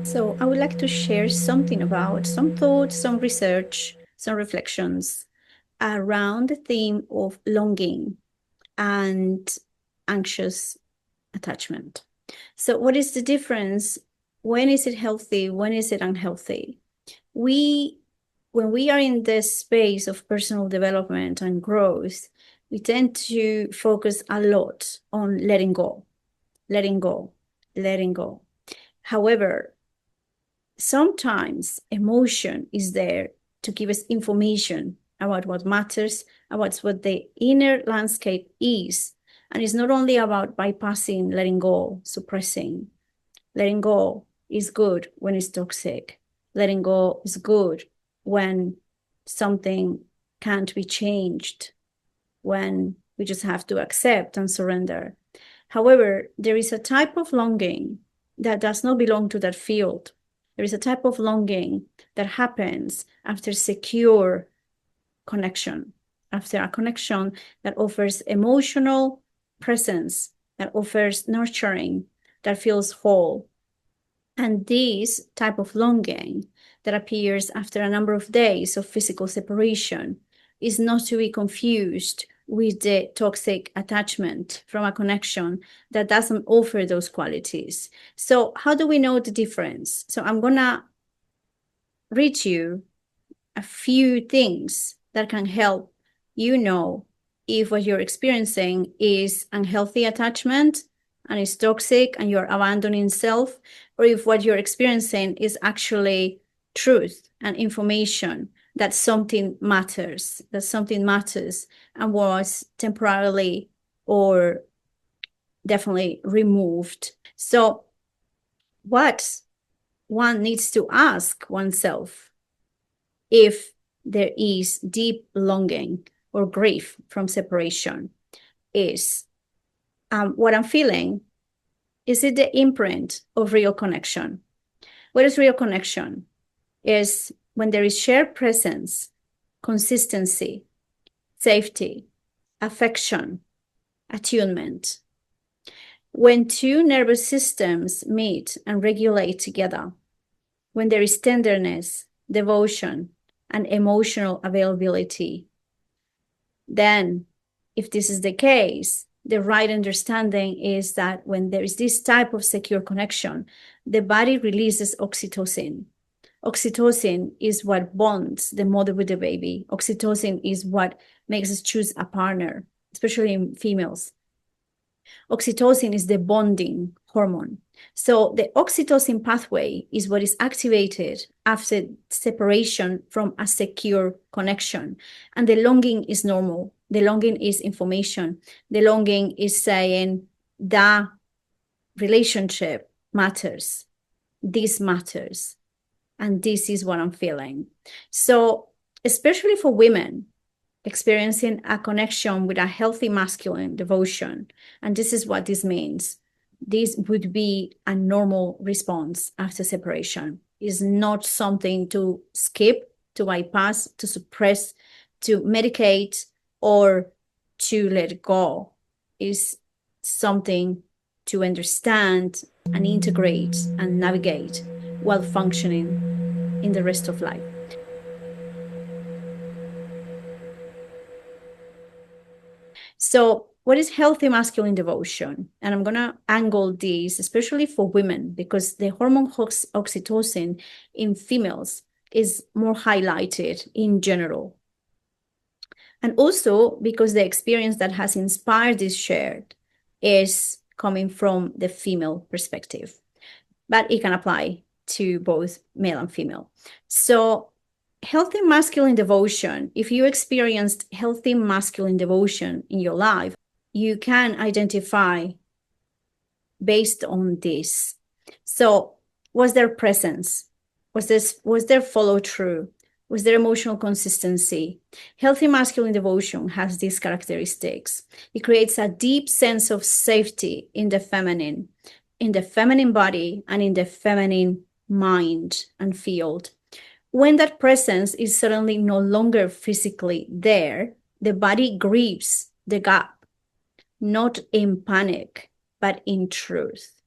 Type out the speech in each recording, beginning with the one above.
So I would like to share something about some thoughts, some research, some reflections around the theme of longing and anxious attachment. So what is the difference? When is it healthy? When is it unhealthy? When we are in this space of personal development and growth, we tend to focus a lot on letting go, letting go, letting go. However, sometimes emotion is there to give us information about what matters, about what the inner landscape is. And it's not only about bypassing, letting go, suppressing. Letting go is good when it's toxic. Letting go is good when something can't be changed, when we just have to accept and surrender. However, there is a type of longing that does not belong to that field. There is a type of longing that happens after secure connection, after a connection that offers emotional presence, that offers nurturing, that feels whole. And this type of longing that appears after a number of days of physical separation is not to be confused with the toxic attachment from a connection that doesn't offer those qualities. So how do we know the difference? So I'm gonna read you a few things that can help you know if what you're experiencing is unhealthy attachment and is toxic and you're abandoning self, or if what you're experiencing is actually truth and information that something matters, and was temporarily or definitely removed. So what one needs to ask oneself if there is deep longing or grief from separation is what I'm feeling. Is it the imprint of real connection? What is real connection? Is when there is shared presence, consistency, safety, affection, attunement. When two nervous systems meet and regulate together, when there is tenderness, devotion, and emotional availability, then if this is the case, the right understanding is that when there is this type of secure connection, the body releases oxytocin. Oxytocin is what bonds the mother with the baby. Oxytocin is what makes us choose a partner, especially in females. Oxytocin is the bonding hormone. So the oxytocin pathway is what is activated after separation from a secure connection. And the longing is normal. The longing is information. The longing is saying that relationship matters. This matters. And this is what I'm feeling. So especially for women, experiencing a connection with a healthy masculine devotion. And this is what this means. This would be a normal response after separation. It's not something to skip, to bypass, to suppress, to medicate, or to let go. It's something to understand and integrate and navigate while functioning in the rest of life. So what is healthy masculine devotion? And I'm going to angle this, especially for women, because the hormone oxytocin in females is more highlighted in general. And also because the experience that has inspired this shared is coming from the female perspective, but it can apply to both male and female. So healthy masculine devotion, if you experienced healthy masculine devotion in your life, you can identify based on this. So was there presence? Was there follow through? Was there emotional consistency? Healthy masculine devotion has these characteristics. It creates a deep sense of safety in the feminine body and in the feminine mind and field. When that presence is suddenly no longer physically there, the body grieves the gap, not in panic, but in truth.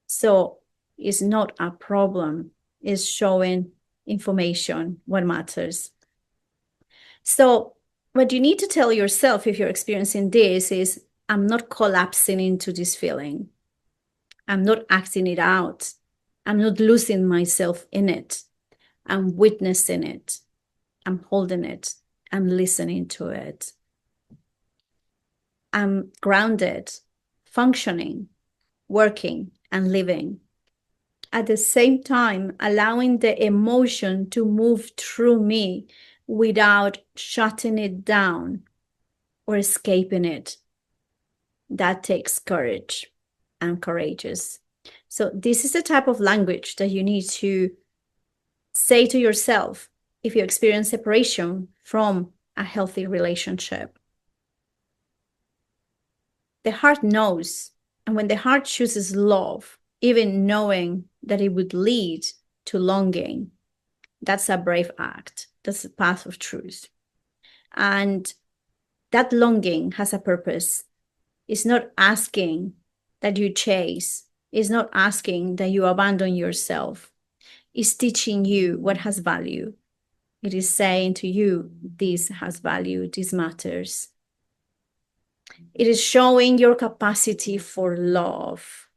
So is not a problem, is showing information, what matters. So what you need to tell yourself if you're experiencing this is, I'm not collapsing into this feeling. I'm not acting it out. I'm not losing myself in it. I'm witnessing it. I'm holding it. I'm listening to it. I'm grounded, functioning, working, and living. At the same time, allowing the emotion to move through me without shutting it down or escaping it. That takes courage. I'm courageous. So this is the type of language that you need to say to yourself if you experience separation from a healthy relationship. The heart knows, and when the heart chooses love, even knowing that it would lead to longing, that's a brave act. That's the path of truth. And that longing has a purpose. It's not asking that you chase. It's not asking that you abandon yourself. It's teaching you what has value. It is saying to you, this has value, this matters. It is showing your capacity for love.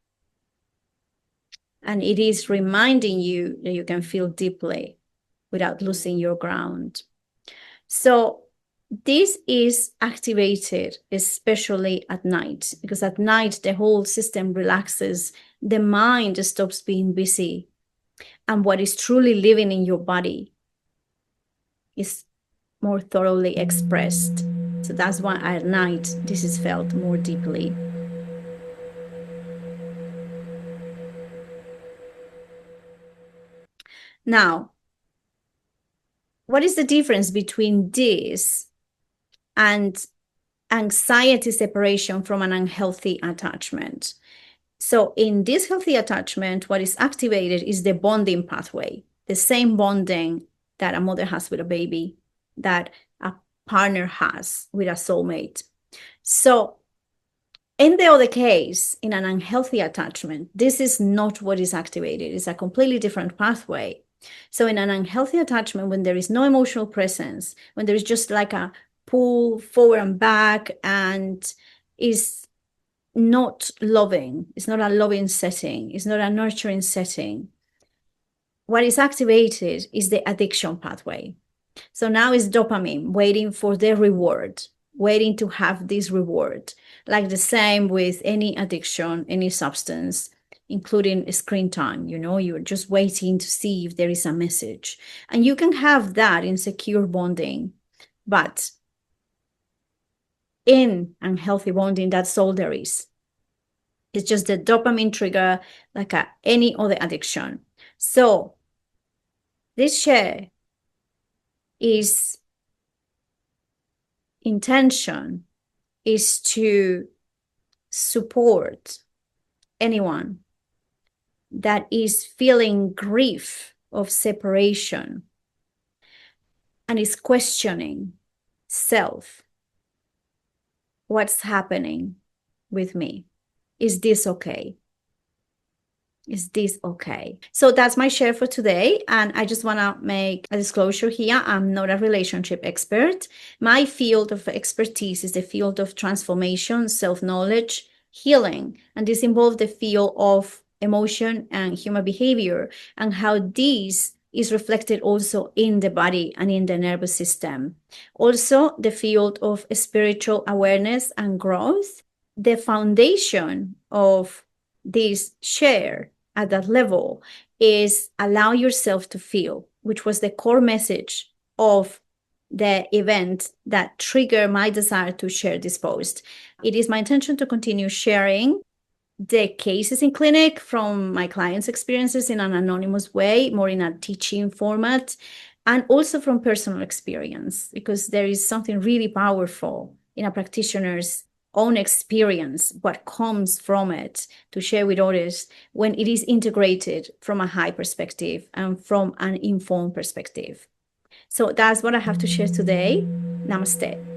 And it is reminding you that you can feel deeply without losing your ground. So this is activated, especially at night, because at night, the whole system relaxes. The mind stops being busy. And what is truly living in your body is more thoroughly expressed. So that's why at night, this is felt more deeply. Now, what is the difference between this and anxiety separation from an unhealthy attachment? So in this healthy attachment, what is activated is the bonding pathway, the same bonding that a mother has with a baby, that a partner has with a soulmate. So in the other case, in an unhealthy attachment, this is not what is activated. It's a completely different pathway. So in an unhealthy attachment, when there is no emotional presence, when there is just like a pull forward and back, and is not loving, it's not a loving setting, it's not a nurturing setting, what is activated is the addiction pathway. So now it's dopamine waiting for the reward, waiting to have this reward. Like the same with any addiction, any substance, including screen time. You're just waiting to see if there is a message. And you can have that in secure bonding, but in unhealthy bonding, that's all there is. It's just the dopamine trigger, like any other addiction. So this share is intention is to support anyone that is feeling grief of separation and is questioning self. What's happening with me? Is this okay? Is this okay? So that's my share for today. And I just want to make a disclosure here. I'm not a relationship expert. My field of expertise is the field of transformation, self-knowledge, healing. And this involves the field of emotion and human behavior, and how this is reflected also in the body and in the nervous system. Also, the field of spiritual awareness and growth. The foundation of this share at that level is allow yourself to feel, which was the core message of the event that triggered my desire to share this post. It is my intention to continue sharing the cases in clinic from my clients' experiences in an anonymous way, more in a teaching format, and also from personal experience, because there is something really powerful in a practitioner's own experience, what comes from it, to share with others when it is integrated from a high perspective and from an informed perspective. So that's what I have to share today. Namaste.